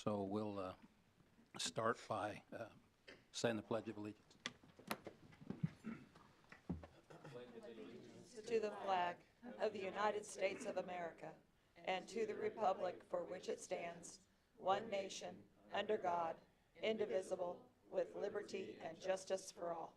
So we'll start by saying the Pledge of Allegiance. To the flag of the United States of America and to the republic for which it stands, one nation, under God, indivisible, with liberty and justice for all.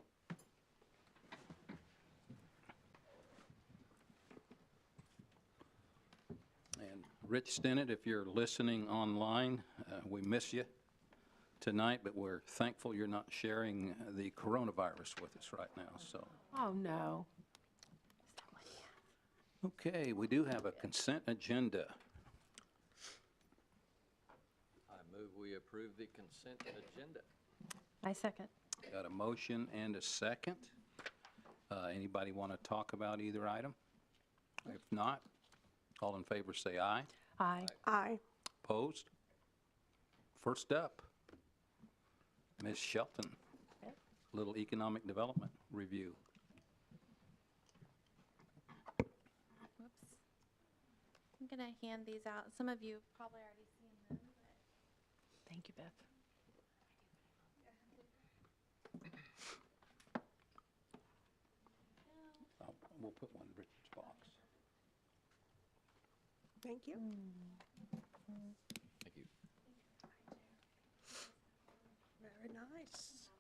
And Rich Stinnett, if you're listening online, we miss you tonight, but we're thankful you're not sharing the coronavirus with us right now. So. Oh, no. Okay, we do have a consent agenda. I move we approve the consent agenda. I second. Got a motion and a second. Anybody want to talk about either item? If not, all in favor say aye. Aye. Aye. Opposed? First up, Ms. Shelton, little economic development review. Whoops. I'm going to hand these out. Some of you have probably already seen them. Thank you, Beth. We'll put one in Richard's box. Thank you. Thank you. Very nice.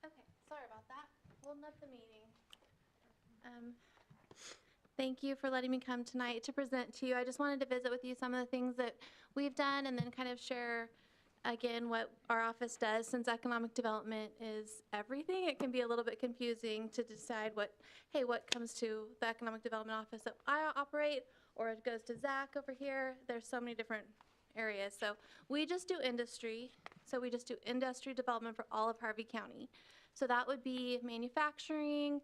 Okay, sorry about that. Holding up the meeting. Thank you for letting me come tonight to present to you. I just wanted to visit with you some of the things that we've done and then kind of share again what our office does. Since economic development is everything, it can be a little bit confusing to decide what comes to the economic development office that I operate, or it goes to Zach over here. There's so many different areas. So we just do industry. So we just do industry development for all of Harvey County. So that would be manufacturing,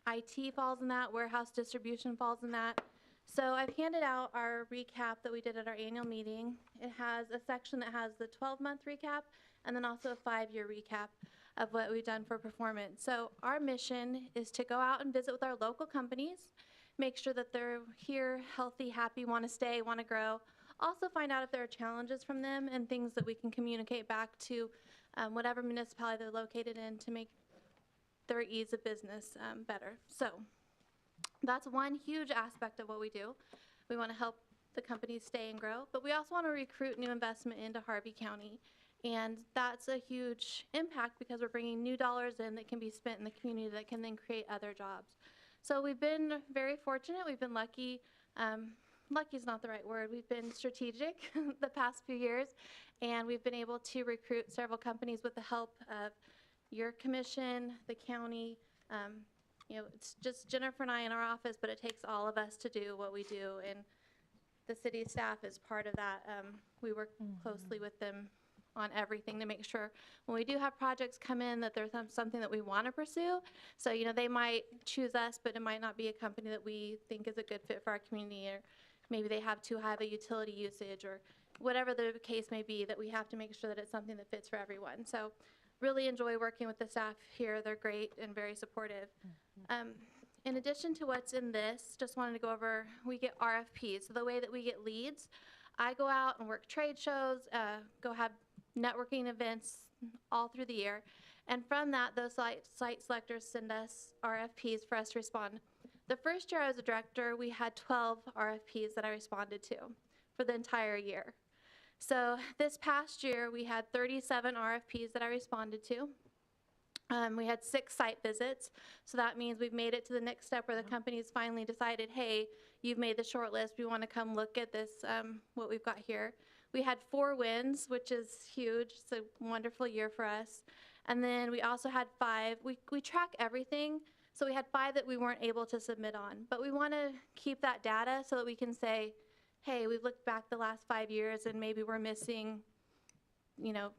IT falls in that, warehouse distribution falls in that. So I've handed out our recap that we did at our annual meeting. It has a section that has the 12-month recap and then also a 5-year recap of what we've done for performance. So our mission is to go out and visit with our local companies, make sure that they're here, healthy, happy, want to stay, want to grow. Also find out if there are challenges from them and things that we can communicate back to whatever municipality they're located in to make their ease of business better. So that's one huge aspect of what we do. We want to help the companies stay and grow, but we also want to recruit new investment into Harvey County. And that's a huge impact because we're bringing new dollars in that can be spent in the community that can then create other jobs. So we've been very fortunate. We've been lucky. Lucky is not the right word. We've been strategic the past few years, and we've been able to recruit several companies with the help of your commission, the county. It's just Jennifer and I in our office, but it takes all of us to do what we do, and the city staff is part of that. We work closely with them on everything to make sure when we do have projects come in that there's something that we want to pursue. So, they might choose us, but it might not be a company that we think is a good fit for our community, or maybe they have too high of a utility usage, or whatever the case may be, that we have to make sure that it's something that fits for everyone. So really enjoy working with the staff here. They're great and very supportive. In addition to what's in this, just wanted to go over, we get RFPs. So the way that we get leads, I go out and work trade shows, go have networking events all through the year. And from that, those site selectors send us RFPs for us to respond. The first year I was a director, we had 12 RFPs that I responded to for the entire year. So this past year, we had 37 RFPs that I responded to. We had 6 site visits, so that means we've made it to the next step where the company's finally decided, hey, you've made the short list, we want to come look at this, what we've got here. We had 4 wins, which is huge. It's a wonderful year for us. And then we also had 5, we track everything, so we had 5 that we weren't able to submit on. But we want to keep that data so that we can say, hey, we've looked back the last 5 years and maybe we're missing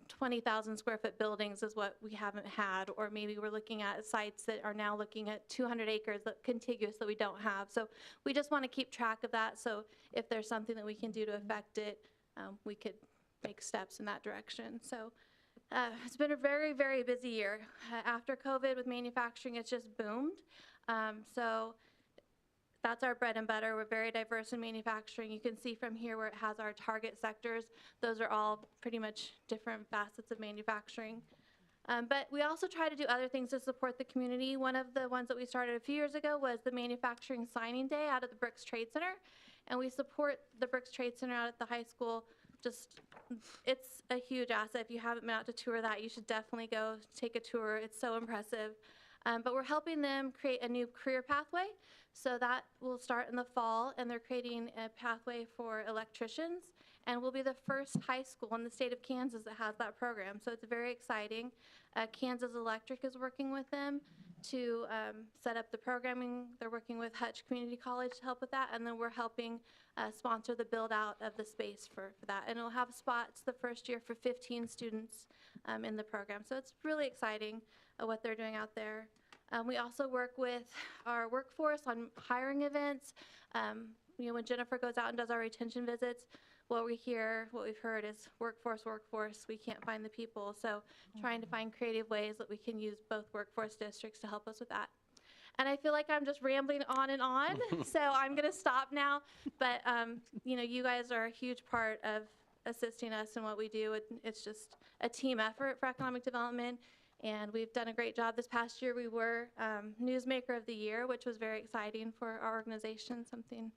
20,000 square foot buildings is what we haven't had, or maybe we're looking at sites that are now looking at 200 acres that contiguous that we don't have. So we just want to keep track of that, so if there's something that we can do to affect it, we could make steps in that direction. So It's been a very, very busy year. After COVID with manufacturing, it's just boomed. So that's our bread and butter. We're very diverse in manufacturing. You can see from here where it has our target sectors. Those are all pretty much different facets of manufacturing. But we also try to do other things to support the community. One of the ones that we started a few years ago was the Manufacturing Signing Day out at the Brooks Trade Center. And we support the Brooks Trade Center out at the high school. It's a huge asset. If you haven't been out to tour that, you should definitely go take a tour. It's so impressive. But we're helping them create a new career pathway. So that will start in the fall, and they're creating a pathway for electricians. And we'll be the first high school in the state of Kansas that has that program. So it's very exciting. Kansas Electric is working with them to set up the programming. They're working with Hutch Community College to help with that. And then we're helping sponsor the build out of the space for that. And it'll have spots the first year for 15 students in the program. So it's really exciting what they're doing out there. We also work with our workforce on hiring events. When Jennifer goes out and does our retention visits, what we've heard is workforce, we can't find the people. So trying to find creative ways that we can use both workforce districts to help us with that. And I feel like I'm just rambling on and on, so I'm gonna stop now. But you guys are a huge part of assisting us in what we do. It's just a team effort for economic development. And we've done a great job. This past year, we were Newsmaker of the Year, which was very exciting for our organization, something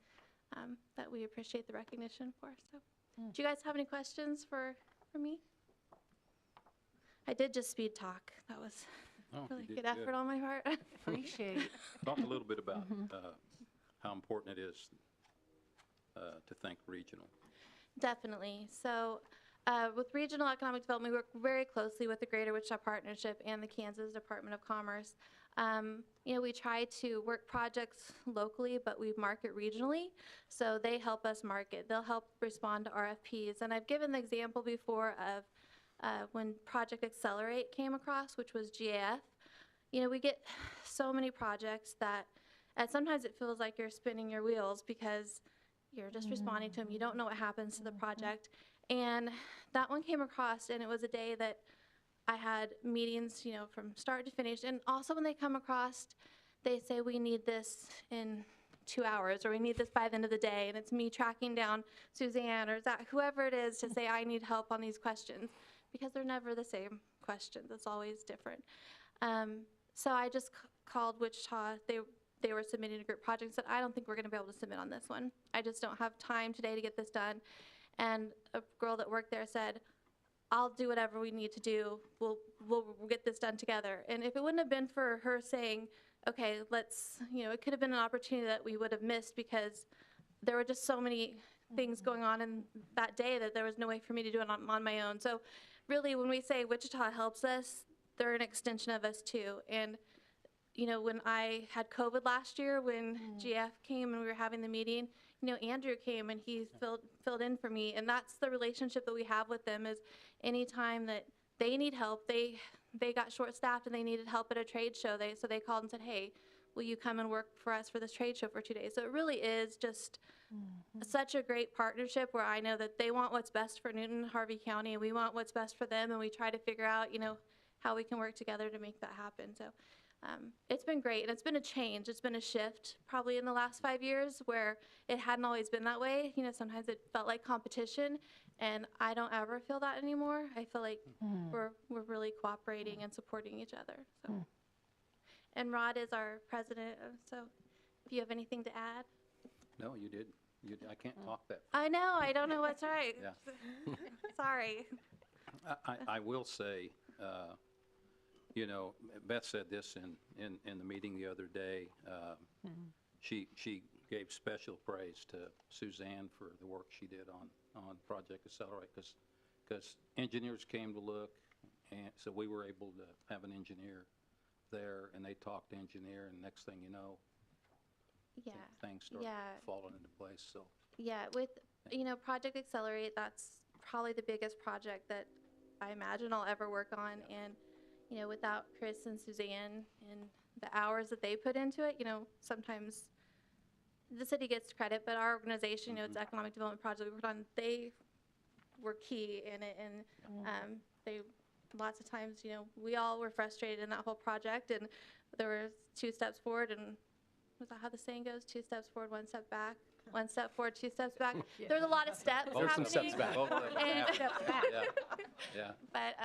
that we appreciate the recognition for. So, do you guys have any questions for me? I did just speed talk. That was really good effort on my part. Appreciate it. Talk a little bit about how important it is to think regional. Definitely. So with regional economic development, we work very closely with the Greater Wichita Partnership and the Kansas Department of Commerce. We try to work projects locally, but we market regionally. So they help us market. They'll help respond to RFPs. And I've given the example before of when Project Accelerate came across, which was GAF. We get so many projects that sometimes it feels like you're spinning your wheels because you're just responding to them. You don't know what happens to the project. And that one came across, and it was a day that I had meetings, from start to finish. And also when they come across, they say, we need this in 2 hours, or we need this by the end of the day. And it's me tracking down Suzanne or Zach, whoever it is, to say, I need help on these questions, because they're never the same questions. It's always different. So I just called Wichita. They were submitting a group project and said, I don't think we're going to be able to submit on this one. I just don't have time today to get this done. And a girl that worked there said, I'll do whatever we need to do. We'll get this done together. And if it wouldn't have been for her saying, okay, let's, it could have been an opportunity that we would have missed, because there were just so many things going on in that day that there was no way for me to do it on my own. So really, when we say Wichita helps us, they're an extension of us too. And when I had COVID last year, when GF came and we were having the meeting, Andrew came and he filled in for me. And that's the relationship that we have with them, is anytime that they need help, they got short-staffed and they needed help at a trade show, so they called and said, hey, will you come and work for us for this trade show for 2 days? So it really is just such a great partnership, where I know that they want what's best for Newton, Harvey County, and we want what's best for them, and we try to figure out, how we can work together to make that happen. So it's been great, and it's been a change. It's been a shift probably in the last 5 years, where it hadn't always been that way. Sometimes it felt like competition, and I don't ever feel that anymore. I feel like we're really cooperating and supporting each other. So. And Rod is our president, so if you have anything to add. No, you did. I can't talk that. I know. I don't know what's right. Yeah. Sorry. I will say, Beth said this in the meeting the other day. She gave special praise to Suzanne for the work she did on Project Accelerate, because engineers came to look, and so we were able to have an engineer there, and they talked to engineer, and next thing you know, things start falling into place. So with Project Accelerate, that's probably the biggest project that I imagine I'll ever work on. And without Chris and Suzanne and the hours that they put into it, sometimes the city gets credit, but our organization, it's economic development project we worked on, they were key in it, and they lots of times, we all were frustrated in that whole project, and there were 2 steps forward, and was that how the saying goes? 2 steps forward, 1 step back, 1 step forward, 2 steps back. There's a lot of steps Both happening. some steps back. Both of them And- happening. Yeah. But,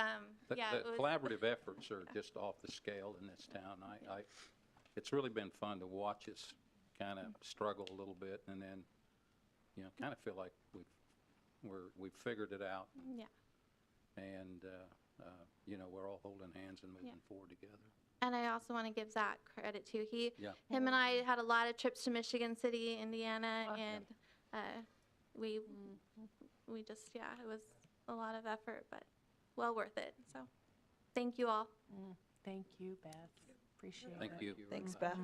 yeah, The it was, collaborative efforts are just off the scale in this town. It's really been fun to watch us kind of struggle a little bit, and then, kind of feel like we've figured it out, yeah. and, we're all holding hands and moving forward together. And I also want to give Zach credit too. Yeah. Him and I had a lot of trips to Michigan City, Indiana, Awesome. and we just, it was a lot of effort, but well worth it. So thank you all. Thank you, Beth. Appreciate it. Thank you. Thanks, Beth.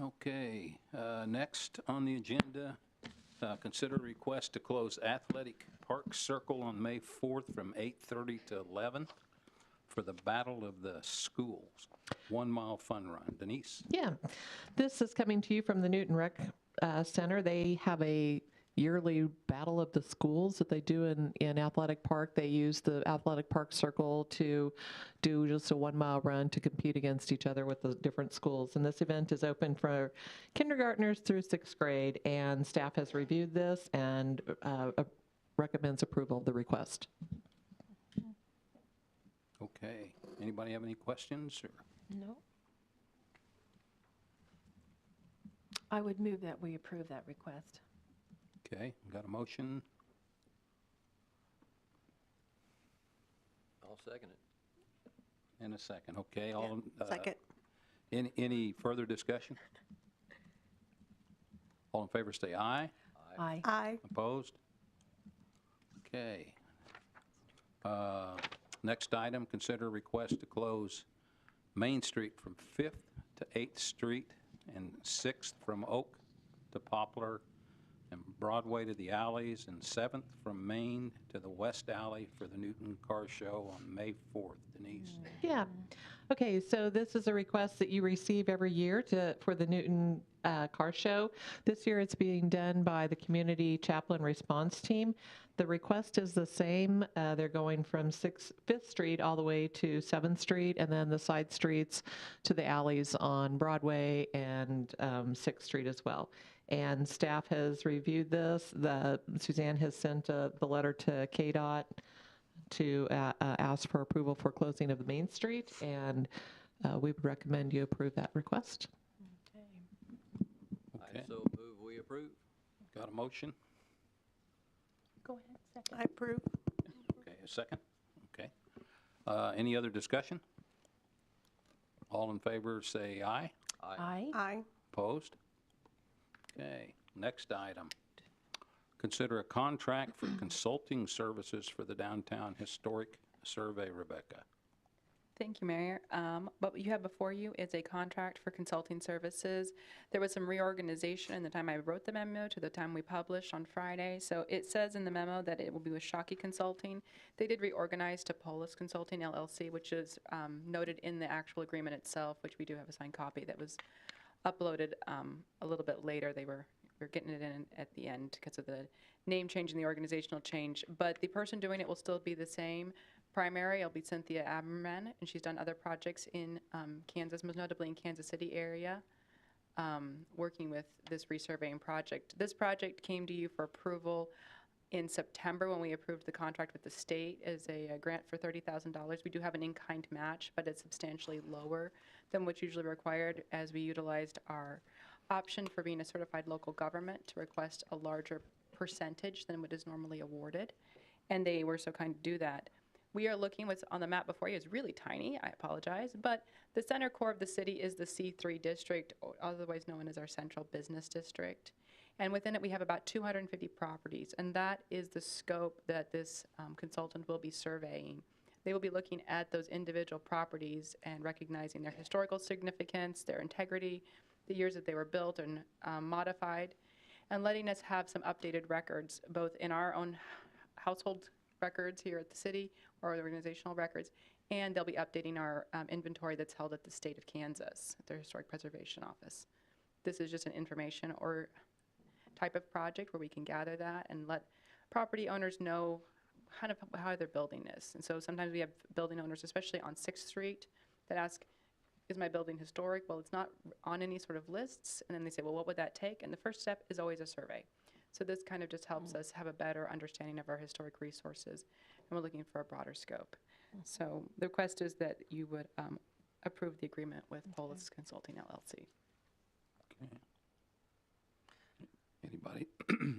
Okay, next on the agenda, consider a request to close Athletic Park Circle on May 4th from 8:30 to 11 for the Battle of the Schools, 1 mile fun run. Denise? Yeah, this is coming to you from the Newton Rec Center. They have a yearly battle of the schools that they do in Athletic Park. They use the Athletic Park Circle to do just a 1 mile run to compete against each other with the different schools. And this event is open for kindergartners through 6th grade, and staff has reviewed this and recommends approval of the request. Okay, anybody have any questions? Or No. I would move that we approve that request. Okay, got a motion? I'll second it. And a second. Okay, all, Second. any further discussion? All in favor say aye. Aye. Aye. Opposed? Okay. Next item, consider request to close Main Street from 5th to 8th Street and 6th from Oak to Poplar and Broadway to the alleys, and 7th from Main to the West Alley for the Newton Car Show on May 4th. Denise? Yeah. Okay, so this is a request that you receive every year for the Newton Car Show. This year it's being done by the Community Chaplain Response Team. The request is the same. They're going from 5th Street all the way to 7th Street, and then the side streets to the alleys on Broadway and 6th Street as well. And staff has reviewed this. Suzanne has sent the letter to KDOT to ask for approval for closing of the Main Street, and we would recommend you approve that request. Okay. I so move we approve. Got a motion? Go ahead, second. I approve. Okay, a second? Okay. Any other discussion? All in favor say aye. Aye. Aye. Opposed? Okay, next item. Consider a contract for consulting services for the Downtown Historic Survey. Rebecca? Thank you, Mayor. What you have before you is a contract for consulting services. There was some reorganization in the time I wrote the memo to the time we published on Friday. So it says in the memo that it will be with Shockey Consulting. They did reorganize to Polis Consulting LLC, which is noted in the actual agreement itself, which we do have a signed copy that was uploaded a little bit later. We're getting it in at the end because of the name change and the organizational change. But the person doing it will still be the same. Primary, it'll be Cynthia Aberman, and she's done other projects in Kansas, most notably in Kansas City area, working with this resurveying project. This project came to you for approval in September when we approved the contract with the state as a grant for $30,000. We do have an in-kind match, but it's substantially lower than what's usually required, as we utilized our option for being a certified local government to request a larger percentage than what is normally awarded, and they were so kind to do that. We are looking, what's on the map before you is really tiny, I apologize, but the center core of the city is the C3 district, otherwise known as our central business district. And within it, we have about 250 properties, and that is the scope that this consultant will be surveying. They will be looking at those individual properties and recognizing their historical significance, their integrity, the years that they were built and modified, and letting us have some updated records, both in our own household records here at the city or the organizational records, and they'll be updating our inventory that's held at the state of Kansas, at their Historic Preservation Office. This is just an information or type of project where we can gather that and let property owners know kind of how their building is. And so sometimes we have building owners, especially on 6th Street, that ask, is my building historic? Well, it's not on any sort of lists. And then they say, well, what would that take? And the first step is always a survey. So this kind of just helps us have a better understanding of our historic resources. And we're looking for a broader scope. So the request is that you would approve the agreement with Polis Consulting LLC. Okay. Anybody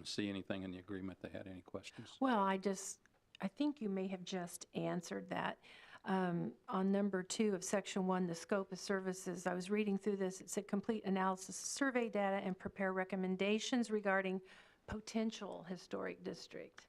see anything in the agreement? They had any questions? Well, I think you may have just answered that. On number 2 of section 1, the scope of services, I was reading through this. It said complete analysis of survey data and prepare recommendations regarding potential historic district.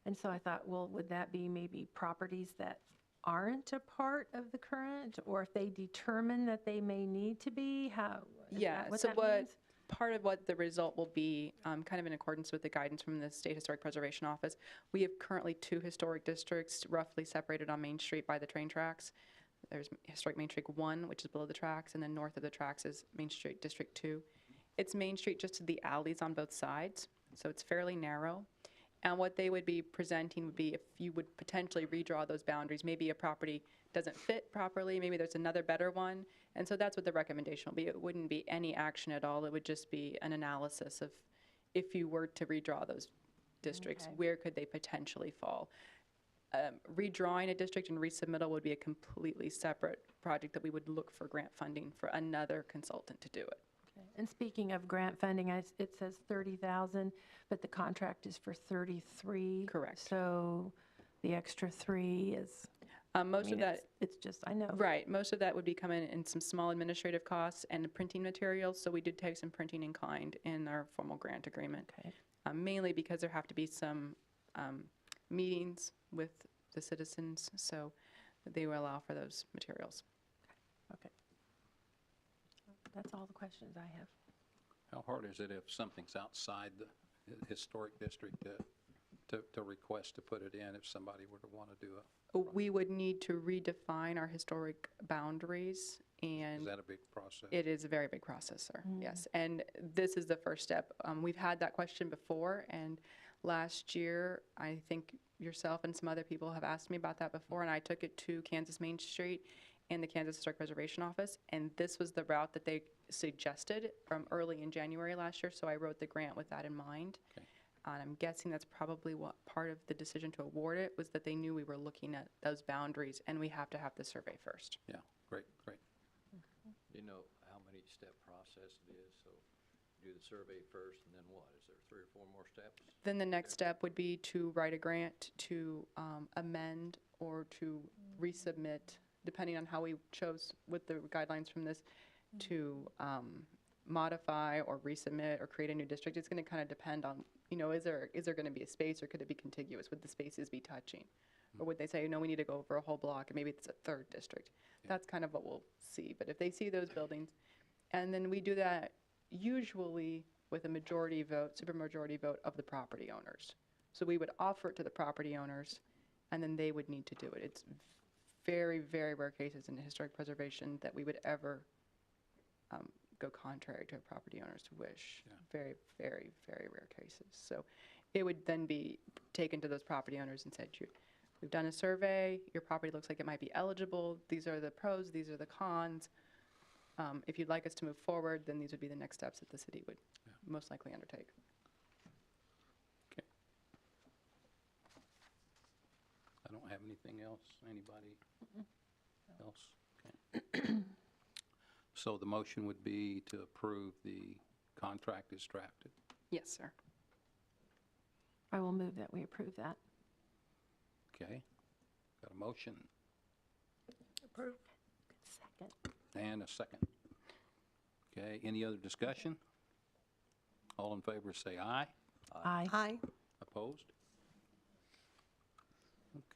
And so I thought, well, would that be maybe properties that aren't a part of the current, or if they determine that they may need to be? How? Yeah, What so that what means? part of what the result will be, kind of in accordance with the guidance from the State Historic Preservation Office, we have currently 2 historic districts roughly separated on Main Street by the train tracks. There's Historic Main Street 1, which is below the tracks, and then north of the tracks is Main Street District 2. It's Main Street just to the alleys on both sides, so it's fairly narrow. And what they would be presenting would be if you would potentially redraw those boundaries, maybe a property doesn't fit properly, maybe there's another better one. And so that's what the recommendation will be. It wouldn't be any action at all. It would just be an analysis of if you were to redraw those districts, Okay. where could they potentially fall? Redrawing a district and resubmittal would be a completely separate project that we would look for grant funding for another consultant to do it. Okay. And speaking of grant funding, it says 30,000, but the contract is for 33. Correct. So the extra 3 is, Most of that, it's just, I know. right, most of that would be coming in some small administrative costs and printing materials. So we did take some printing in kind in our formal grant agreement, Okay. mainly because there have to be some meetings with the citizens, so they will allow for those materials. Okay. That's all the questions I have. How hard is it if something's outside the historic district to request to put it in if somebody were to want to do it? We would need to redefine our historic boundaries, and Is that a big process? it is a very big process, sir, yes. And this is the first step. We've had that question before, and last year, I think yourself and some other people have asked me about that before, and I took it to Kansas Main Street and the Kansas Historic Preservation Office, and this was the route that they suggested from early in January last year, so I wrote the grant with that in mind. Okay. And I'm guessing that's probably what part of the decision to award it was, that they knew we were looking at those boundaries, and we have to have the survey first. Yeah, great, great. Do you know how many step process it is? So do the survey first, and then what? Is there 3 or 4 more steps? Then the next step would be to write a grant to amend or to resubmit, depending on how we chose with the guidelines from this, to modify or resubmit or create a new district. It's going to kind of depend on, is there going to be a space, or could it be contiguous? Would the spaces be touching? Or would they say, no, we need to go over a whole block, and maybe it's a 3rd district? Yeah. That's kind of what we'll see. But if they see those buildings, and then we do that usually with a majority vote, supermajority vote of the property owners. So we would offer it to the property owners, and then they would need to do it. It's very, very rare cases in historic preservation that we would ever go contrary to a property owner's wish. Yeah. Very, very, very rare cases. So it would then be taken to those property owners and said, we've done a survey, your property looks like it might be eligible, these are the pros, these are the cons. If you'd like us to move forward, then these would be the next steps that the city would most likely undertake. Okay. I don't have anything else. Anybody else? Okay. So the motion would be to approve the contract as drafted. Yes, sir. I will move that we approve that. Okay. Got a motion Approved. Second. and a second. Okay, any other discussion? All in favor say aye. Aye. Aye. Opposed?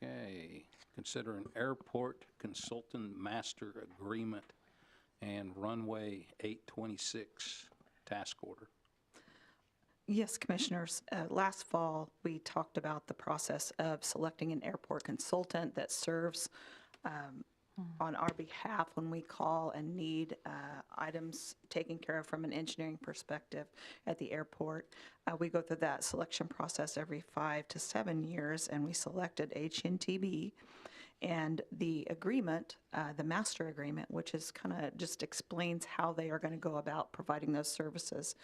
Okay, consider an airport consultant master agreement and runway 826 task order. Yes, Commissioners. Last fall, we talked about the process of selecting an airport consultant that serves on our behalf when we call and need items taken care of from an engineering perspective at the airport. We go through that selection process every 5 to 7 years, and we selected HNTB. And the agreement, the master agreement, which is kind of just explains how they are going to go about providing those services,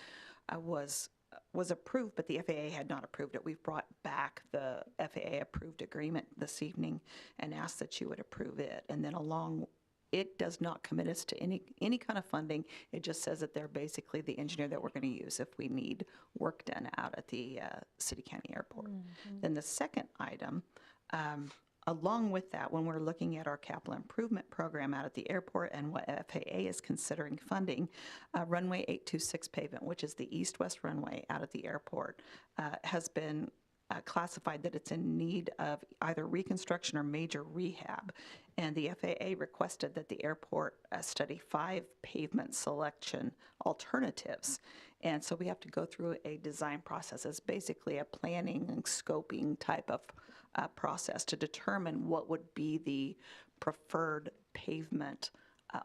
was approved, but the FAA had not approved it. We've brought back the FAA-approved agreement this evening and asked that you would approve it. And then it does not commit us to any kind of funding. It just says that they're basically the engineer that we're going to use if we need work done out at the City County Airport. Then the second item, along with that, when we're looking at our capital improvement program out at the airport and what FAA is considering funding, runway 826 pavement, which is the east-west runway out at the airport, has been classified that it's in need of either reconstruction or major rehab. And the FAA requested that the airport study 5 pavement selection alternatives. And so we have to go through a design process. It's basically a planning and scoping type of process to determine what would be the preferred pavement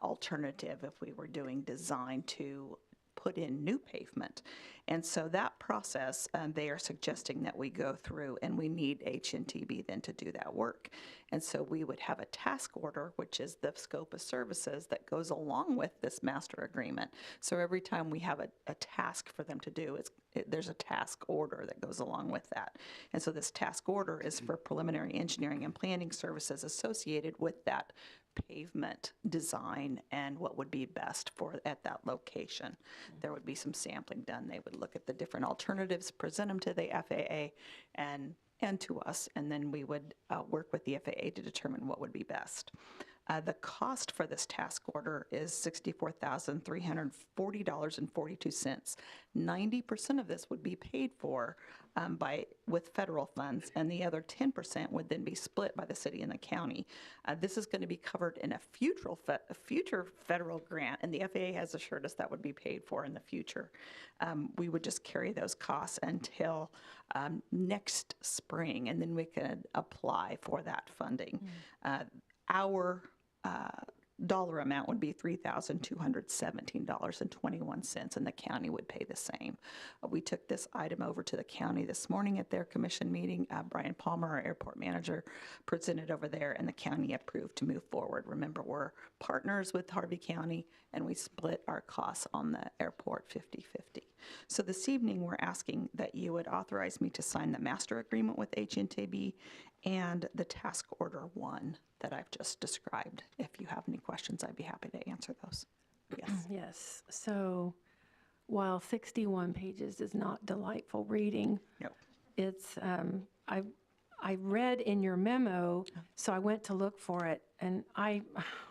alternative if we were doing design to put in new pavement. And so that process, they are suggesting that we go through, and we need HNTB then to do that work. And so we would have a task order, which is the scope of services that goes along with this master agreement. So every time we have a task for them to do, there's a task order that goes along with that. And so this task order is for preliminary engineering and planning services associated with that pavement design and what would be best for at that location. There would be some sampling done. They would look at the different alternatives, present them to the FAA and to us, and then we would work with the FAA to determine what would be best. The cost for this task order is $64,340.42. 90% of this would be paid for with federal funds, and the other 10% would then be split by the city and the county. This is going to be covered in a future federal grant, and the FAA has assured us that would be paid for in the future. We would just carry those costs until next spring, and then we could apply for that funding. Our dollar amount would be $3,217.21, and the county would pay the same. We took this item over to the county this morning at their commission meeting. Brian Palmer, our airport manager, presented over there, and the county approved to move forward. Remember, we're partners with Harvey County, and we split our costs on the airport 50-50. So this evening, we're asking that you would authorize me to sign the master agreement with HNTB and the task order 1 that I've just described. If you have any questions, I'd be happy to answer those. Yes. Yes. So while 61 pages is not delightful reading, No. it's, I read in your memo, so I went to look for it, and I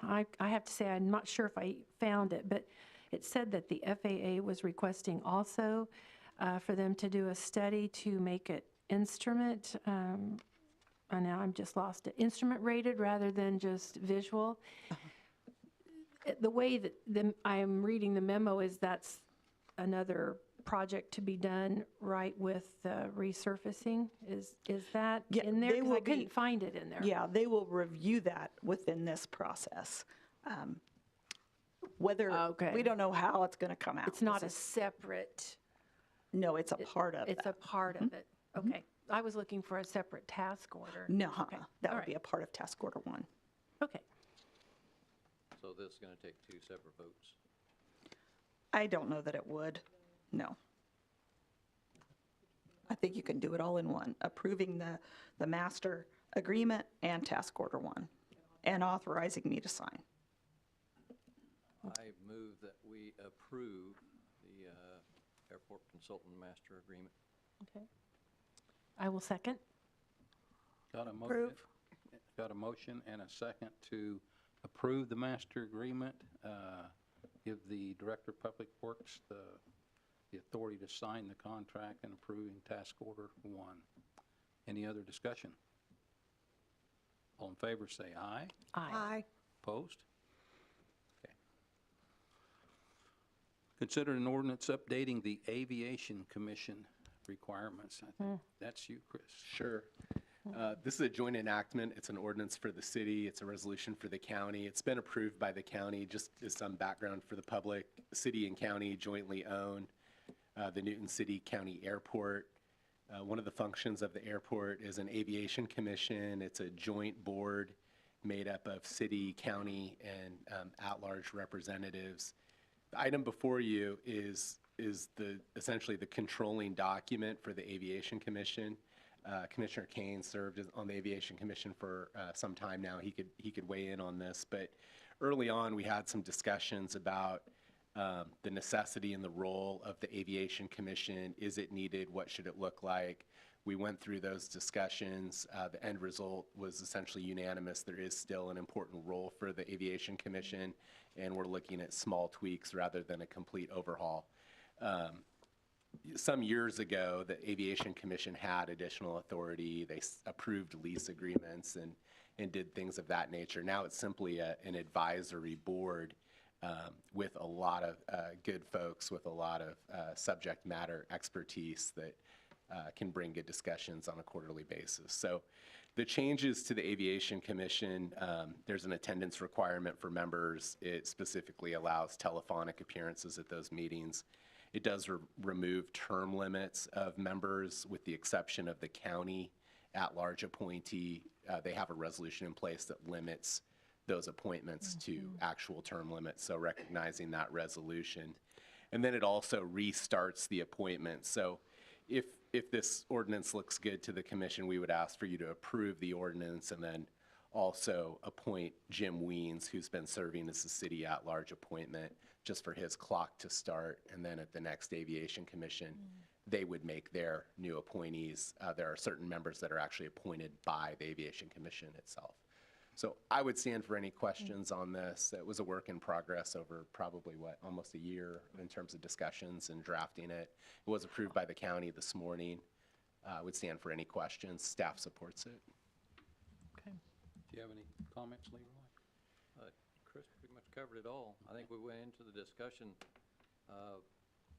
have to say I'm not sure if I found it, but it said that the FAA was requesting also for them to do a study to make it instrument, now I'm just lost it, instrument rated rather than just visual. The way that I am reading the memo is that's another project to be done right with resurfacing. Is that in there? Because I couldn't find it in there. Yeah, they will review that within this process. We don't know how it's going to come out. It's not a separate. No, it's a part of it. It's a part of it. Okay. I was looking for a separate task order. No, Okay. that All would be a part of task order 1. Okay. So this is going to take 2 separate votes? I don't know that it would. No. I think you can do it all in one, approving the master agreement and task order 1, and authorizing me to sign. I move that we approve the airport consultant master agreement. Okay. I will second. Got a motion and a second to approve the master agreement, give the Director of Public Works the authority to sign the contract and approving task order 1. Any other discussion? All in favor say aye. Aye. Opposed? Okay. Consider an ordinance updating the Aviation Commission requirements. I think that's you, Chris. Sure. This is a joint enactment. It's an ordinance for the city. It's a resolution for the county. It's been approved by the county. Just as some background for the public, city and county jointly own the Newton City County Airport. One of the functions of the airport is an aviation commission. It's a joint board made up of city, county, and at-large representatives. The item before you is essentially the controlling document for the Aviation Commission. Commissioner Kane served on the Aviation Commission for some time now. He could weigh in on this, but early on we had some discussions about the necessity and the role of the Aviation Commission. Is it needed? What should it look like? We went through those discussions. The end result was essentially unanimous. There is still an important role for the Aviation Commission, and we're looking at small tweaks rather than a complete overhaul. Some years ago, the Aviation Commission had additional authority. They approved lease agreements and did things of that nature. Now it's simply an advisory board with a lot of good folks with a lot of subject matter expertise that can bring good discussions on a quarterly basis. So the changes to the Aviation Commission, there's an attendance requirement for members. It specifically allows telephonic appearances at those meetings. It does remove term limits of members with the exception of the county at-large appointee. They have a resolution in place that limits those appointments to actual term limits, so recognizing that resolution. And then it also restarts the appointment. So if this ordinance looks good to the commission, we would ask for you to approve the ordinance and then also appoint Jim Weens, who's been serving as the city at-large appointment, just for his clock to start. And then at the next Aviation Commission, they would make their new appointees. There are certain members that are actually appointed by the Aviation Commission itself. So I would stand for any questions on this. It was a work in progress over probably, almost a year in terms of discussions and drafting it. It was approved by the county this morning. I would stand for any questions. Staff supports it. Do you have any comments, Leroy? Chris pretty much covered it all. I think we went into the discussion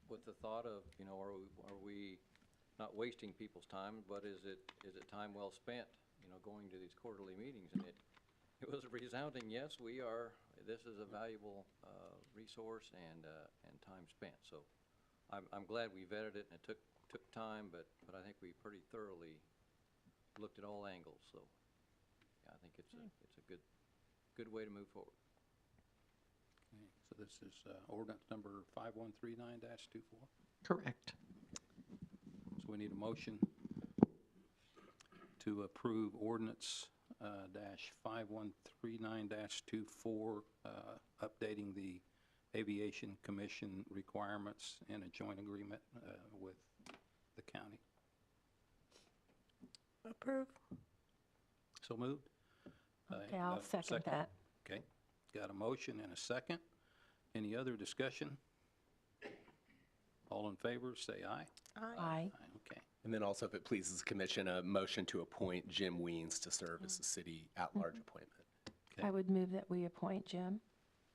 with the thought of, are we not wasting people's time, but is it time well spent, going to these quarterly meetings? And it was a resounding yes. We are. This is a valuable resource and time spent. So I'm glad we vetted it, and it took time, but I think we pretty thoroughly looked at all angles. So yeah, I think it's a good way to move forward. Okay, so this is ordinance number 5139-24. Correct. So we need a motion to approve ordinance -5139-24, updating the Aviation Commission requirements in a joint agreement with the county. Approve. So moved? Okay, I'll second that. Okay, got a motion and a second. Any other discussion? All in favor, say aye. Aye. Okay. And then also, if it pleases the commission, a motion to appoint Jim Weens to serve as the city at-large appointment. I would move that we appoint Jim.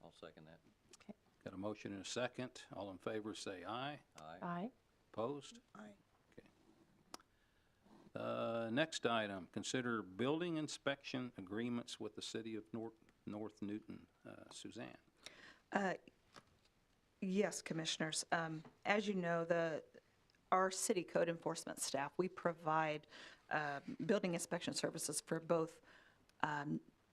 I'll second that. Got a motion and a second. All in favor, say aye. Aye. Opposed? Aye. Next item, consider building inspection agreements with the city of North Newton. Suzanne. Yes, Commissioners. As you know, our city code enforcement staff, we provide building inspection services for both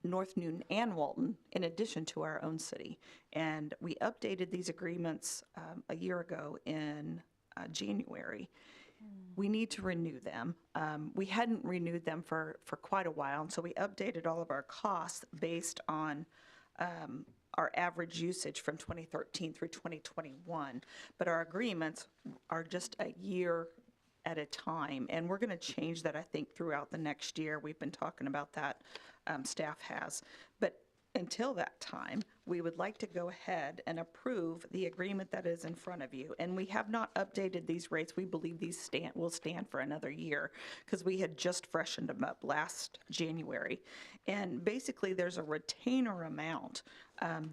North Newton and Walton, in addition to our own city. And we updated these agreements a year ago in January. We need to renew them. We hadn't renewed them for quite a while, and so we updated all of our costs based on our average usage from 2013 through 2021. But our agreements are just a year at a time, and we're going to change that, I think, throughout the next year. We've been talking about that, staff has. But until that time, we would like to go ahead and approve the agreement that is in front of you. And we have not updated these rates. We believe these will stand for another year because we had just freshened them up last January. And basically, there's a retainer amount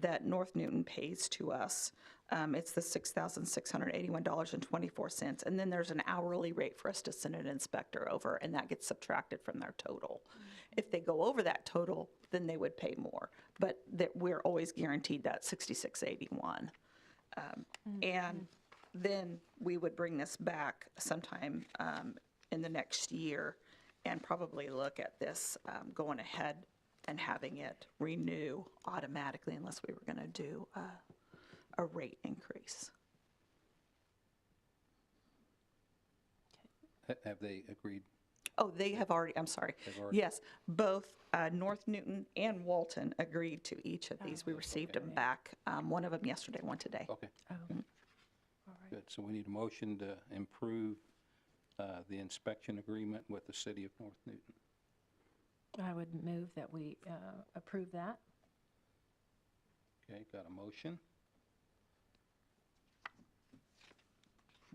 that North Newton pays to us It's the $6,681.24. And then there's an hourly rate for us to send an inspector over, and that gets subtracted from their total. If they go over that total, then they would pay more. But that we're always guaranteed that $66.81. And then we would bring this back sometime in the next year and probably look at this going ahead and having it renew automatically unless we were going to do a rate increase. Have they agreed? Oh, they have already, I'm sorry. They've already- Yes, both North Newton and Walton agreed to each of these. We received them back, one of them yesterday, one today. Okay, Oh, all right. good. So we need a motion to improve the inspection agreement with the city of North Newton. I would move that we approve that. Okay, got a motion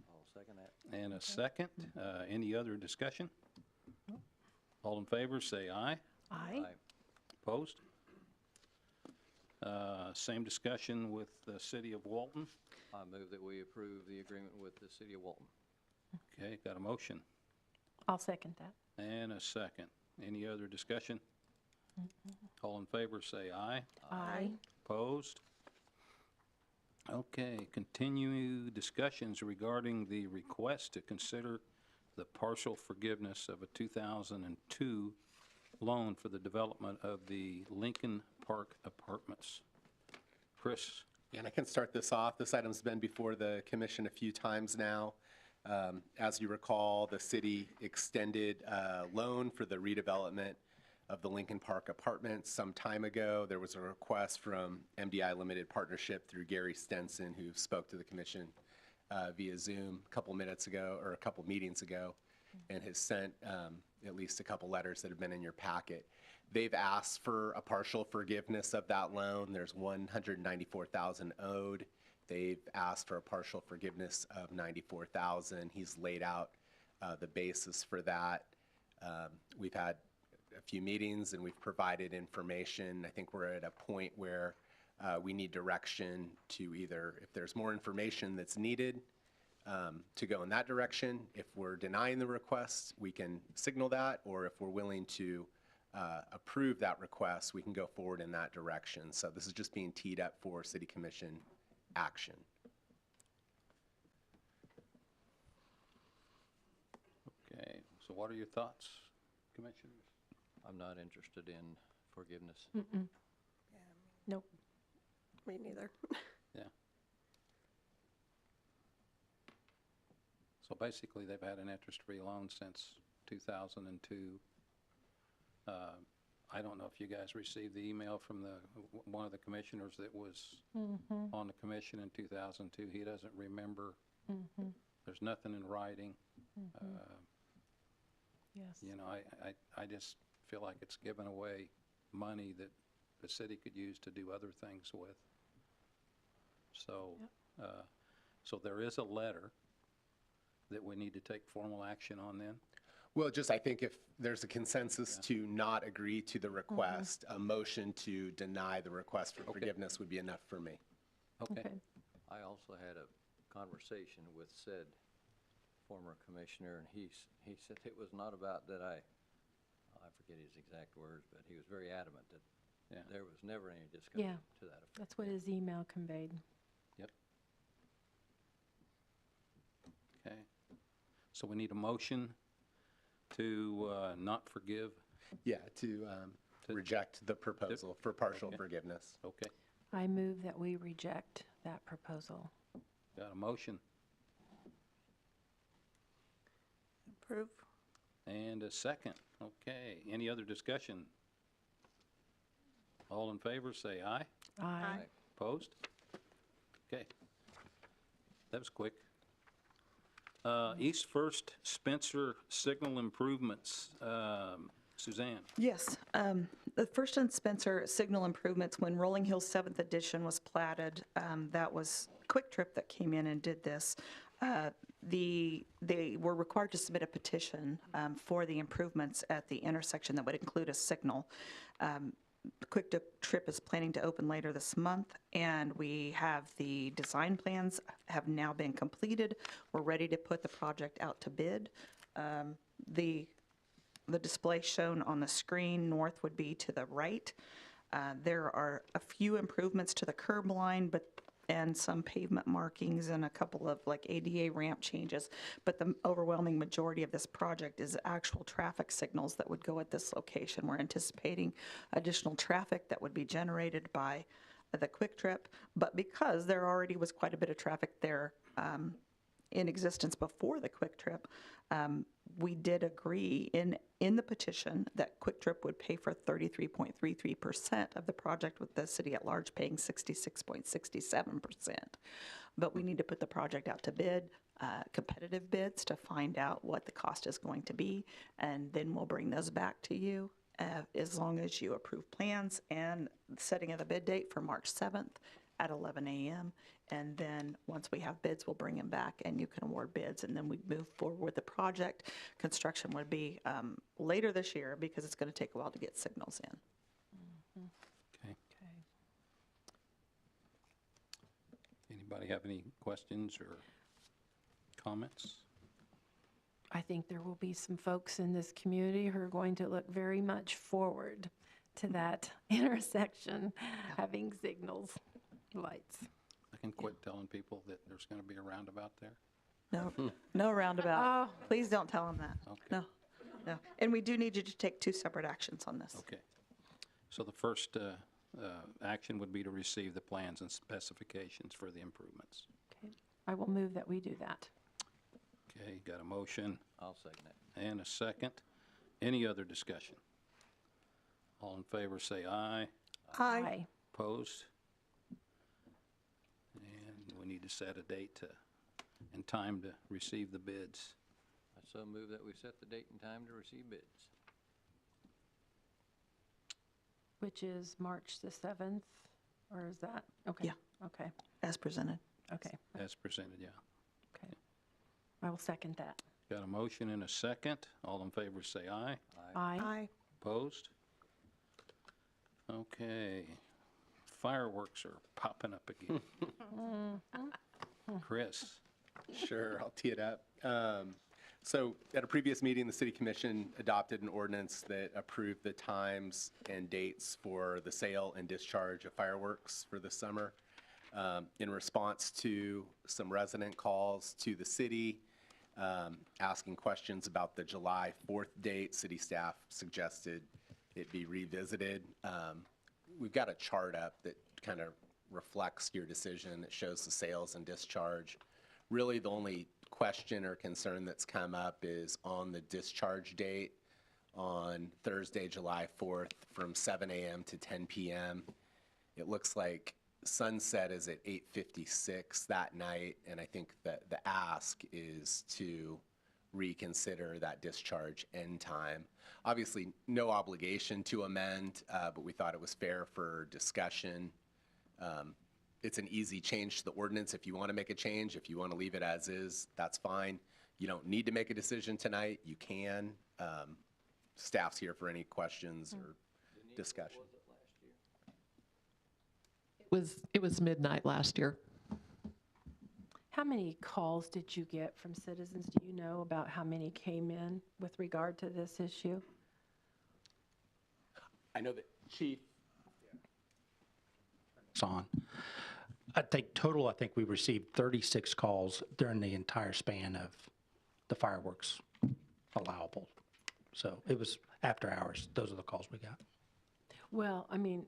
I'll second that. and a second. Any other discussion? All in favor, say aye. Aye. Opposed? Same discussion with the city of Walton. I move that we approve the agreement with the city of Walton. Okay, got a motion I'll second that. and a second. Any other discussion? All in favor, say aye. Aye. Opposed? Okay, continue discussions regarding the request to consider the partial forgiveness of a 2002 loan for the development of the Lincoln Park Apartments. Chris? And I can start this off. This item's been before the commission a few times now. As you recall, the city extended a loan for the redevelopment of the Lincoln Park Apartments some time ago. There was a request from MDI Limited Partnership through Gary Stenson, who spoke to the commission via Zoom a couple minutes ago, or a couple meetings ago, and has sent at least a couple letters that have been in your packet. They've asked for a partial forgiveness of that loan. There's $194,000 owed. They've asked for a partial forgiveness of $94,000. He's laid out the basis for that. We've had a few meetings and we've provided information. I think we're at a point where we need direction to either, if there's more information that's needed, to go in that direction. If we're denying the request, we can signal that, or if we're willing to approve that request, we can go forward in that direction. So this is just being teed up for City Commission action. Okay, so what are your thoughts, commissioners? I'm not interested in forgiveness. Nope. Me neither. Yeah. So basically, they've had an interest-free loan since 2002. I don't know if you guys received the email from one of the commissioners that was on the commission in 2002. He doesn't remember. There's nothing in writing. Yes. You know, I just feel like it's giving away money that the city could use to do other things with. So, so there is a letter that we need to take formal action on then? Well, just I think if there's a consensus to not agree to the request, a motion to deny the request for forgiveness would be enough for me. Okay. I also had a conversation with said former commissioner, and he said it was not about that I forget his exact words, but he was very adamant that there was never any discussion to that effect. That's what his email conveyed. Yep. Okay. So we need a motion to not forgive. Yeah, to reject the proposal for partial forgiveness. Okay. I move that we reject that proposal. Got a motion Approve. and a second. Okay. Any other discussion? All in favor, say aye. Aye. Opposed? Okay. That was quick. East First Spencer Signal Improvements. Suzanne? Yes, the First and Spencer Signal Improvements, when Rolling Hills 7th Edition was platted, that was Quick Trip that came in and did this. They were required to submit a petition for the improvements at the intersection that would include a signal. the Quick Trip is planning to open later this month, and we have the design plans have now been completed. We're ready to put the project out to bid. The display shown on the screen north would be to the right. There are a few improvements to the curb line, and some pavement markings and a couple of like ADA ramp changes. But the overwhelming majority of this project is actual traffic signals that would go at this location. We're anticipating additional traffic that would be generated by the Quick Trip. But because there already was quite a bit of traffic there in existence before the Quick Trip, we did agree in the petition that Quick Trip would pay for 33.33% of the project, with the city at large paying 66.67%. But we need to put the project out to bid, competitive bids, to find out what the cost is going to be, and then we'll bring those back to you as long as you approve plans and setting of the bid date for March 7th at 11 a.m. And then once we have bids, we'll bring them back and you can award bids, and then we move forward with the project. Construction would be later this year because it's going to take a while to get signals in. Okay. Anybody have any questions or comments? I think there will be some folks in this community who are going to look very much forward to that intersection having signals, lights. I can quit telling people that there's going to be a roundabout there. No roundabout. Oh. Please don't tell them that. Okay. No. And we do need you to take 2 separate actions on this. Okay. So the first action would be to receive the plans and specifications for the improvements. Okay. I will move that we do that. Okay, got a motion I'll second it. and a second. Any other discussion? All in favor say aye. Aye. Opposed? And we need to set a date and time to receive the bids. I so move that we set the date and time to receive bids. Which is March the 7th, or is that? Okay. Yeah. Okay. As presented. Okay. As presented, yeah. Okay. I will second that. Got a motion and a second. All in favor say aye. Aye. Opposed? Okay. Fireworks are popping up again. Chris? Sure, I'll tee it up. So at a previous meeting, the City Commission adopted an ordinance that approved the times and dates for the sale and discharge of fireworks for the summer. In response to some resident calls to the city, asking questions about the July 4th date, city staff suggested it be revisited. We've got a chart up that kind of reflects your decision that shows the sales and discharge. Really, the only question or concern that's come up is on the discharge date on Thursday, July 4th from 7 a.m. to 10 p.m. It looks like sunset is at 8:56 that night, and I think that the ask is to reconsider that discharge end time. Obviously, no obligation to amend, but we thought it was fair for discussion. It's an easy change to the ordinance if you want to make a change. If you want to leave it as is, that's fine. You don't need to make a decision tonight. You can. Staff's here for any questions or discussion. It was midnight last year. How many calls did you get from citizens? Do you know about how many came in with regard to this issue? I know that Chief. It's on. I think we received 36 calls during the entire span of the fireworks allowable. So it was after hours. Those are the calls we got. Well, I mean,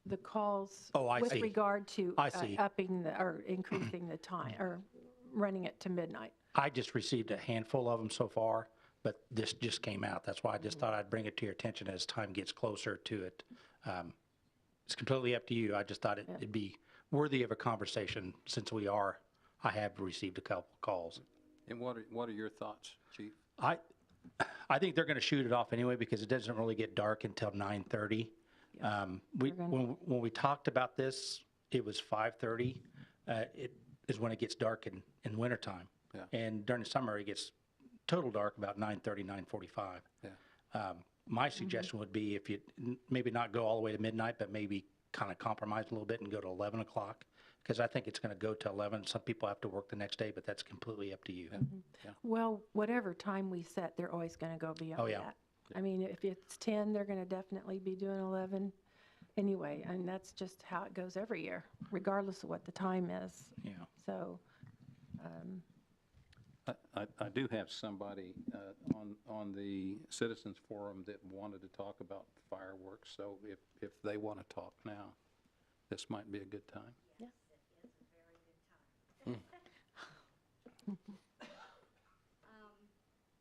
the calls Oh, I with see. regard to I see. upping or increasing the time or running it to midnight. I just received a handful of them so far, but this just came out. That's why I just thought I'd bring it to your attention as time gets closer to it. It's completely up to you. I just thought it'd be worthy of a conversation since I have received a couple calls. And what are your thoughts, Chief? I think they're going to shoot it off anyway because it doesn't really get dark until 9:30. When we talked about this, it was 5:30. It is when it gets dark in wintertime. Yeah. And during the summer, it gets total dark about 9:30, 9:45. Yeah. My suggestion would be if you, maybe not go all the way to midnight, but maybe kind of compromise a little bit and go to 11 o'clock, because I think it's going to go to 11. Some people have to work the next day, but that's completely up to you. Well, whatever time we set, they're always going to go beyond yeah. that. I mean, if it's 10, they're going to definitely be doing 11 anyway, and that's just how it goes every year, regardless of what the time is. Yeah. So, I do have somebody on the Citizens Forum that wanted to talk about fireworks, so if they want to talk now, this might be a good time. yeah.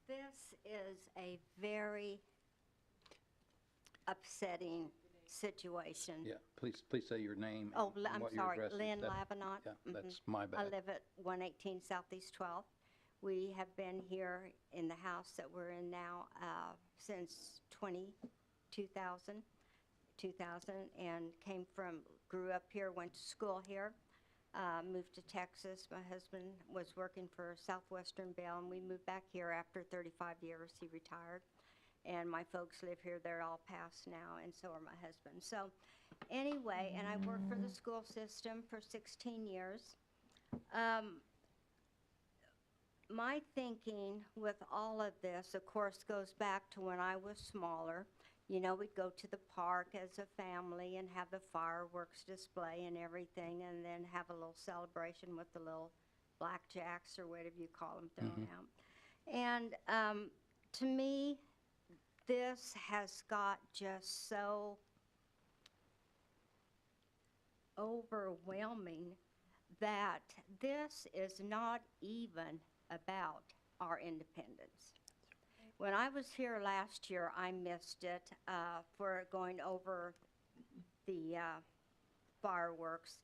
This is a very upsetting situation. Yeah, please say your name. Oh, and I'm what your sorry, address is. Lynn That- Labanont. Yeah, Mhm. that's my I bad. live at 118 Southeast 12th. We have been here in the house that we're in now since 2000, and grew up here, went to school here, moved to Texas. My husband was working for Southwestern Bell, and we moved back here after 35 years. He retired. And my folks live here. They're all passed now, and so are my husband. So anyway, and I worked for the school system for 16 years. My thinking with all of this, of course, goes back to when I was smaller. You know, we'd go to the park as a family and have the fireworks display and everything, and then have a little celebration with the little blackjacks or whatever you call them thrown out. And to me, this has got just so overwhelming that this is not even about our independence. When I was here last year, I missed it for going over the fireworks,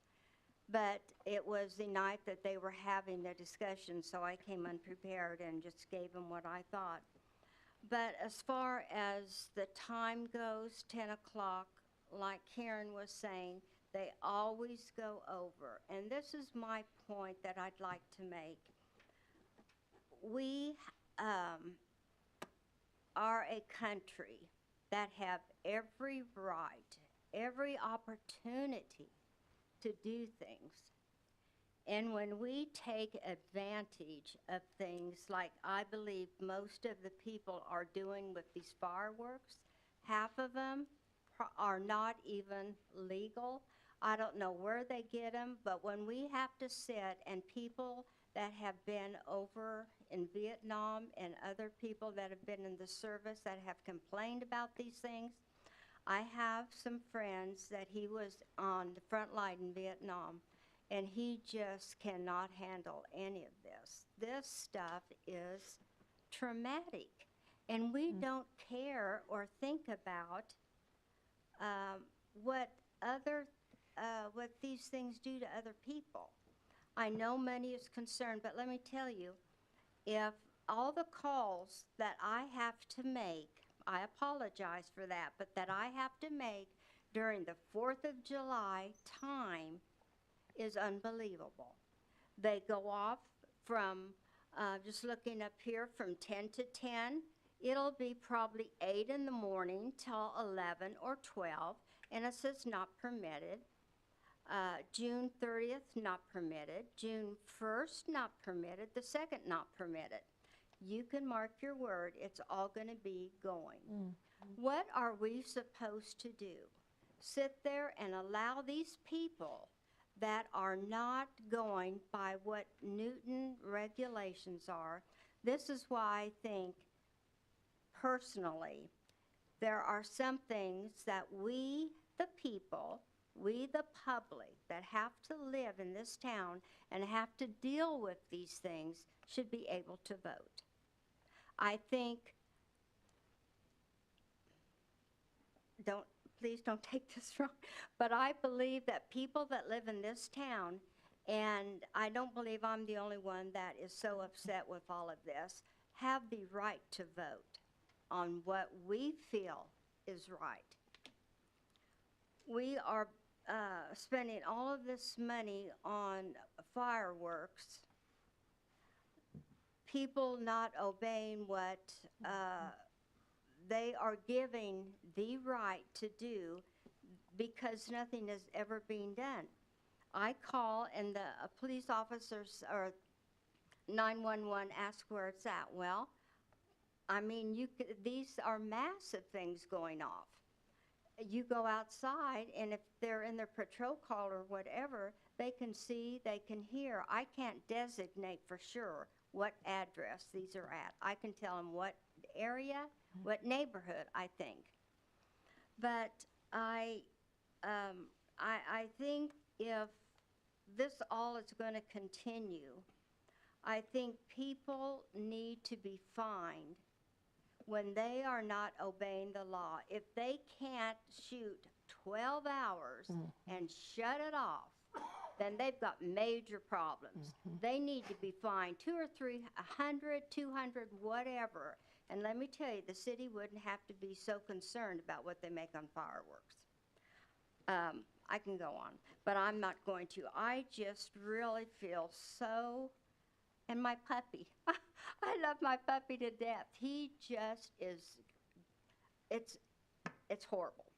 but it was the night that they were having the discussion, so I came unprepared and just gave them what I thought. But as far as the time goes, 10 o'clock, like Karen was saying, they always go over. And this is my point that I'd like to make. We are a country that have every right, every opportunity to do things. And when we take advantage of things like I believe most of the people are doing with these fireworks, half of them are not even legal. I don't know where they get them, but when we have to sit and people that have been over in Vietnam and other people that have been in the service that have complained about these things, I have some friends that he was on the front line in Vietnam, and he just cannot handle any of this. This stuff is traumatic, and we don't care or think about what these things do to other people. I know money is concerned, but let me tell you, if all the calls that I have to make, I apologize for that, but that I have to make during the 4th of July time is unbelievable. They go off from, just looking up here, from 10 to 10. It'll be probably 8 in the morning till 11 or 12, and it says not permitted. June 30th, not permitted. June 1st, not permitted. The 2nd, not permitted. You can mark your word, it's all going to be going. What are we supposed to do? Sit there and allow these people that are not going by what Newton regulations are? This is why I think, personally, there are some things that we, the people, we, the public, that have to live in this town and have to deal with these things should be able to vote. I think, please don't take this wrong, but I believe that people that live in this town, and I don't believe I'm the only one that is so upset with all of this, have the right to vote on what we feel is right. We are spending all of this money on fireworks, people not obeying what they are giving the right to do because nothing is ever being done. I call and the police officers or 911 ask where it's at. Well, I mean, these are massive things going off. You go outside, and if they're in their patrol car or whatever, they can see, they can hear. I can't designate for sure what address these are at. I can tell them what area, what neighborhood, I think. But I think if this all is going to continue, I think people need to be fined when they are not obeying the law. If they can't shoot 12 hours and shut it off, then they've got major problems. They need to be fined 200 or 300, 200, whatever. And let me tell you, the city wouldn't have to be so concerned about what they make on fireworks. I can go on, but I'm not going to. I just really feel so, and my puppy. I love my puppy to death. He just is, it's horrible.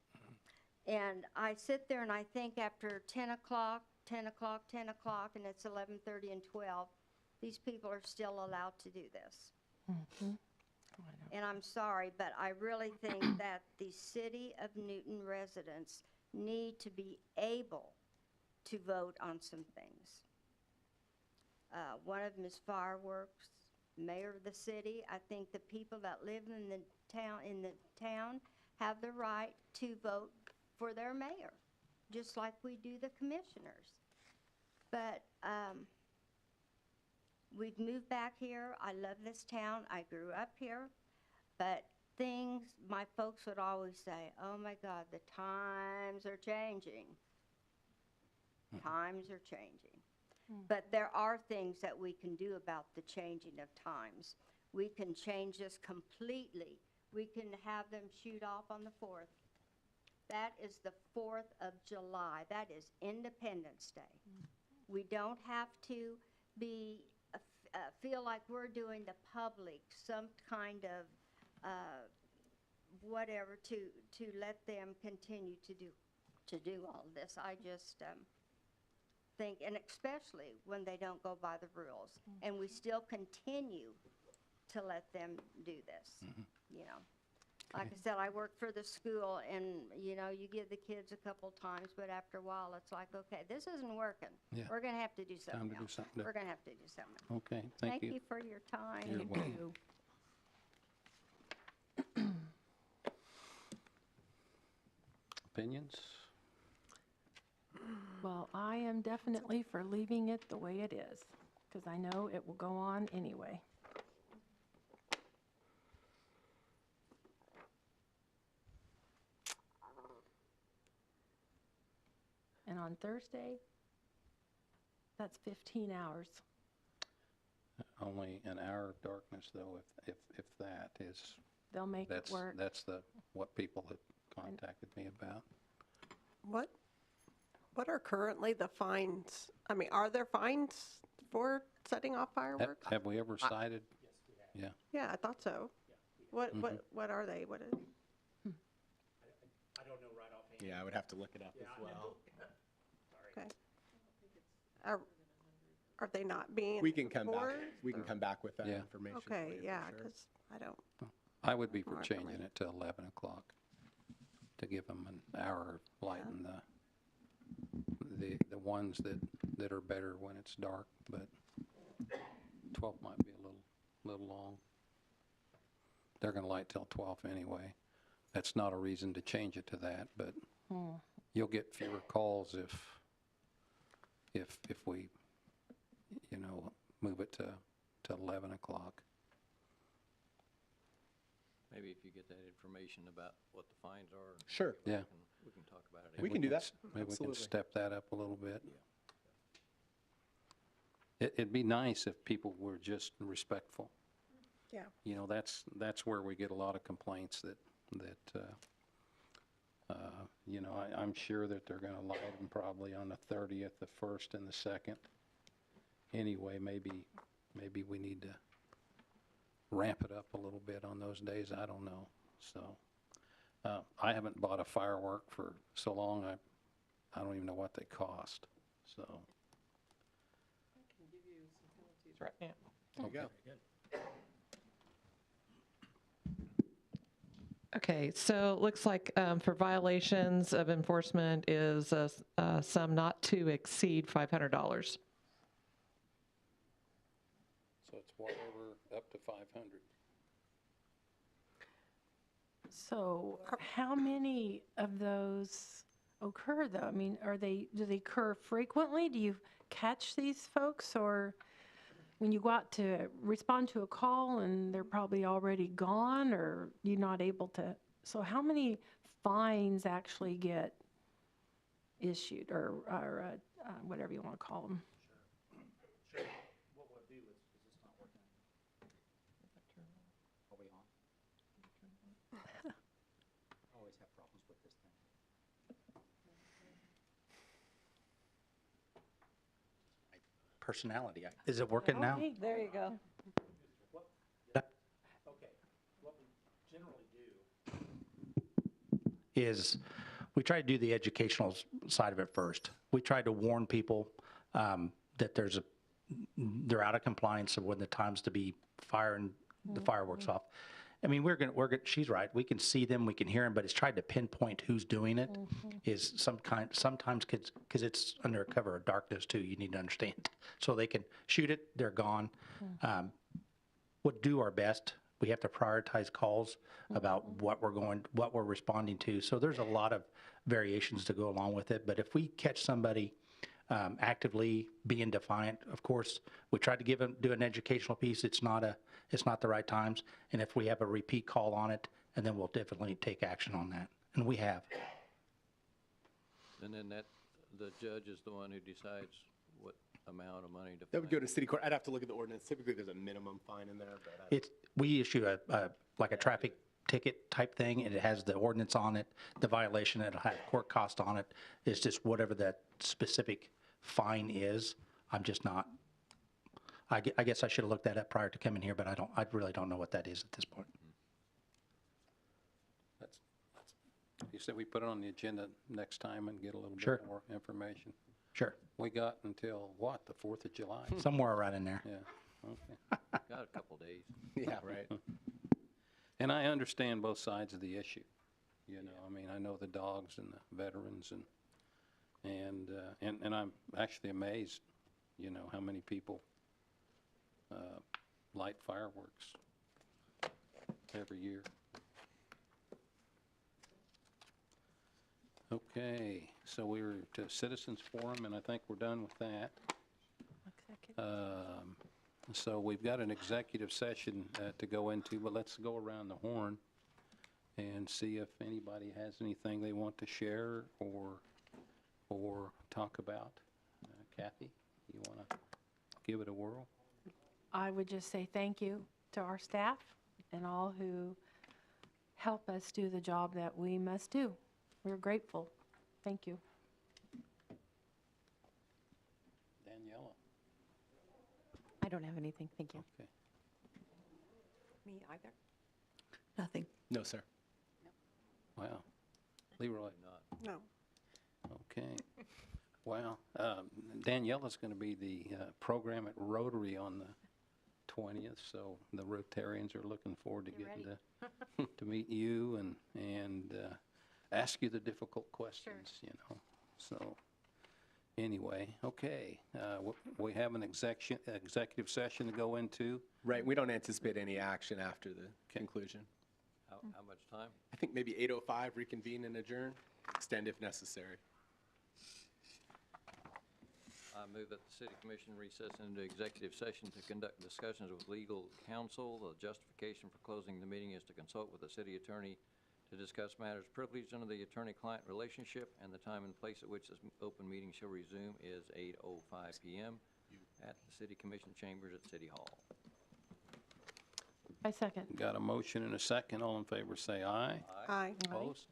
And I sit there and I think after 10 o'clock, 10 o'clock, 10 o'clock, and it's 11:30 and 12, these people are still allowed to do this. And I'm sorry, but I really think that the City of Newton residents need to be able to vote on some things. One of them is fireworks. Mayor of the city, I think the people that live in the town have the right to vote for their mayor, just like we do the commissioners. But we've moved back here. I love this town. I grew up here. But things, my folks would always say, oh my God, the times are changing. Times are changing. But there are things that we can do about the changing of times. We can change this completely. We can have them shoot off on the 4th. That is the 4th of July. That is Independence Day. We don't have to be feel like we're doing the public some kind of whatever to let them continue to do all of this. I just think, and especially when they don't go by the rules, and we still continue to let them do this. You know, like I said, I work for the school, and you know, you give the kids a couple times, but after a while, it's like, okay, this isn't working. Yeah. We're going to have to do something Time to do else. something We're going to have to do something else. Okay, thank you. Thank you for your time. You're welcome. Opinions? Well, I am definitely for leaving it the way it is, because I know it will go on anyway. And on Thursday, that's 15 hours. Only an hour of darkness, though, if that is. They'll make it work. That's what people have contacted me about. What are currently the fines? I mean, are there fines for setting off fireworks? Have we ever cited? Yeah. Yeah, I thought so. What are they? What is? I don't know right offhand. Yeah, I would have to look it up as well. Okay. Are they not being We can come back, enforced, we can or- come back with that Yeah. information. for Okay, you, for yeah, sure. because I don't. I would be for More changing information. it to 11 o'clock to give them an hour of light in the ones that are better when it's dark, but 12 might be a little long. They're going to light till 12 anyway. That's not a reason to change it to that, but you'll get fewer calls if we, you know, move it to 11 o'clock. Maybe if you get that information about what the fines are. Sure. Yeah. We can talk about it. We can do that. Maybe we can Absolutely. step that up a little bit. It'd be nice if people were just respectful. Yeah. You know, that's where we get a lot of complaints that you know, I'm sure that they're gonna light them probably on the 30th, the 1st, and the 2nd. Anyway, maybe we need to ramp it up a little bit on those days, I don't know. So I haven't bought a firework for so long, I don't even know what they cost, so. Right, yeah. There you go. Okay, so it looks like for violations of enforcement is a sum not to exceed $500. So it's whatever, up to 500. So how many of those occur, though? I mean, do they occur frequently? Do you catch these folks, or when you go out to respond to a call and they're probably already gone, or you're not able to? So how many fines actually get issued, or whatever you want to call them? What we'll do is this not working? Are we on? I always have problems with this thing. My personality. Is it working now? Okay, There you go. Okay, what we generally do is we try to do the educational side of it first. We try to warn people that they're out of compliance of when the time's to be firing the fireworks off. I mean, she's right. We can see them, we can hear them, but it's tried to pinpoint who's doing it is sometimes because it's under a cover of darkness too, you need to understand. So they can shoot it, they're gone. We'll do our best. We have to prioritize calls about what we're responding to. So there's a lot of variations to go along with it. But if we catch somebody actively being defiant, of course, we try to do an educational piece. It's not the right times. And if we have a repeat call on it, and then we'll definitely take action on that. And we have. And then the judge is the one who decides what amount of money to That would fine. go to city court. I'd have to look at the ordinance. Typically, there's a minimum fine in there, but We issue like a traffic ticket type thing, and it has the ordinance on it, the violation, it'll have court cost on it. It's just whatever that specific fine is. I'm just not, I guess I should have looked that up prior to coming here, but I really don't know what that is at this point. You said we put it on the agenda next time and get a little Sure. bit more information. Sure, We got until, what, the 4th of July? somewhere right in there. Yeah, okay. Got a couple days. yeah, right. And I understand both sides of the issue. You know, I mean, I know the dogs and the veterans, and I'm actually amazed, you know, how many people light fireworks every year. Okay, so we were to Citizens Forum, and I think we're done with that. So we've got an executive session to go into, but let's go around the horn and see if anybody has anything they want to share or talk about. Kathy, you want to give it a whirl? I would just say thank you to our staff and all who help us do the job that we must do. We're grateful. Thank you. Daniela? I don't have anything, thank you. Okay. Me either. Nothing. No, sir. Wow. Leroy? No. Okay. Wow. Daniela's going to be the program at Rotary on the 20th, so the Rotarians are looking forward to getting to meet you and ask you the difficult questions, you know. So anyway, okay. We have an executive session to go into. Right. We don't anticipate any action after the conclusion. How much time? I think maybe 8:05, reconvene and adjourn, extend if necessary. I move that the city commission recess into executive session to conduct discussions with legal counsel. The justification for closing the meeting is to consult with the city attorney to discuss matters privileged under the attorney-client relationship, and the time and place at which this open meeting shall resume is 8:05 p.m. at the city commission chambers at City Hall. I second. Got a motion and a second. All in favor, say aye. Aye. Opposed?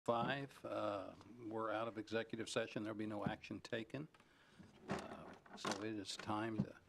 5, we're out of executive session. There'll be no action taken. So it is time to